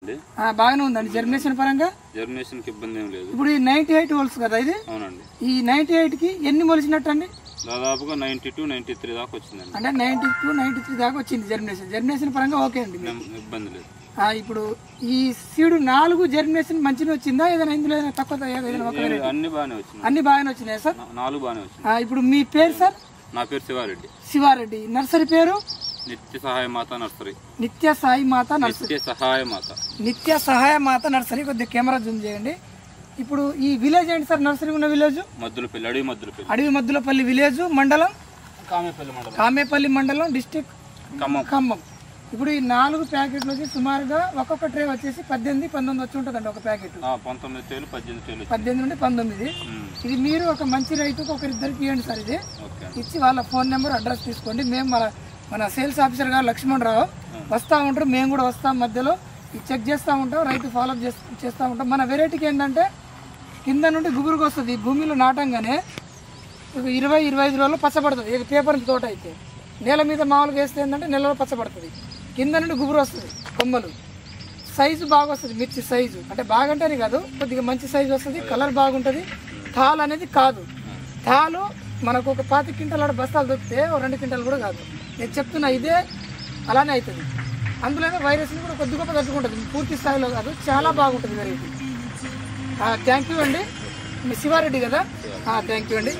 అండి. బాగానే ఉందండి జర్మినేషన్ పరంగా. జర్మినేషన్ కి ఇబ్బంది ఏం లేదు. ఇప్పుడు ఈ 98 వోల్స్ కదా ఇది? అవునండి. ఈ 98 కి ఎన్ని మొలిచినట్టు అండి? దాదాపుగా 92, 93 దాకా వచ్చిందండి. అంటే 92, 93 దాకా వచ్చింది జర్మినేషన్. జర్మినేషన్ పరంగా ఓకే అండి, ఇబ్బంది లేదు. ఇప్పుడు ఈ సీడ్ 4 జర్మినేషన్ మంచిగా వచ్చిందా? ఏదైనా ఇందులో తక్కువ అన్ని బాగానే వచ్చింది. అన్ని బాగానే వచ్చినాయి సార్? 4 బాగానే వచ్చింది. ఇప్పుడు మీ పేరు సార్? నా పేరు శివారెడ్డి. శివారెడ్డి. నర్సరీ పేరు? నిత్య సహాయ మాత నర్సరీ. నిత్య సాయి మాత నర్సరీ. నిత్య సహాయ మాత. నిత్య సహాయ మాత నర్సరీ. కొద్దిగా కెమెరా జూమ్ చేయండి. ఇప్పుడు ఈ విలేజ్ ఏంటి సార్? నర్సరీ ఉన్న విలేజ్ మద్దులపల్లి, అడవి మద్దులపల్లి. అడవి మద్దులపల్లి విలేజ్, మండలం కామేపల్లి మండలం, డిస్ట్రిక్ట్ ఖమ్మం. ఇప్పుడు ఈ 4 ప్యాకెట్లు వచ్చి సుమారుగా ఒక్కొక్క ట్రే వచ్చేసి 18-19 వచ్చి ఉంటుందండి ఒక ప్యాకెట్. 18 నుండి 19. ఇది మీరు ఒక మంచి రైతుకు ఒకరిద్దరికి ఇవ్వండి సార్. ఇది ఇచ్చి వాళ్ళ ఫోన్ నెంబర్, అడ్రస్ తీసుకోండి. మేము మన సేల్స్ ఆఫీసర్ గారు లక్ష్మణరావు వస్తూ ఉంటారు, మేము కూడా వస్తాం. మధ్యలో ఇది చెక్ చేస్తూ ఉంటాం, రైతు ఫాలోఅప్ చేస్తూ ఉంటాం. మన వెరైటీకి ఏంటంటే కింద నుండి గుబురుగా వస్తుంది. భూమిలో నాటంగానే 20-25 రోజులు పచ్చబడుతుంది. ఇది పేపర్ తోట అయితే నేల మీద మామూలుగా వేస్తే ఏంటంటే నెలలో పచ్చబడుతుంది. కింద నుండి గుబురు వస్తుంది, కొమ్మలు సైజు బాగా వస్తుంది. మిర్చి సైజు అంటే బాగంటేనే కాదు, కొద్దిగా మంచి సైజు వస్తుంది, కలర్ బాగుంటుంది. తాలు అనేది కాదు, తాలు మనకు ఒక 25 క్వింటాల బస్తాలు దొరికితే 2 క్వింటాలు కూడా కాదు. నేను చెప్తున్నా ఇదే అలానే అవుతుంది. అందులోనే వైరస్ని కూడా కొద్ది గొప్ప తట్టుకుంటుంది, పూర్తి స్థాయిలో కాదు. చాలా బాగుంటుంది వెరైటీ. థ్యాంక్ యూ అండి. మీ శివారెడ్డి కదా? థ్యాంక్ యూ అండి.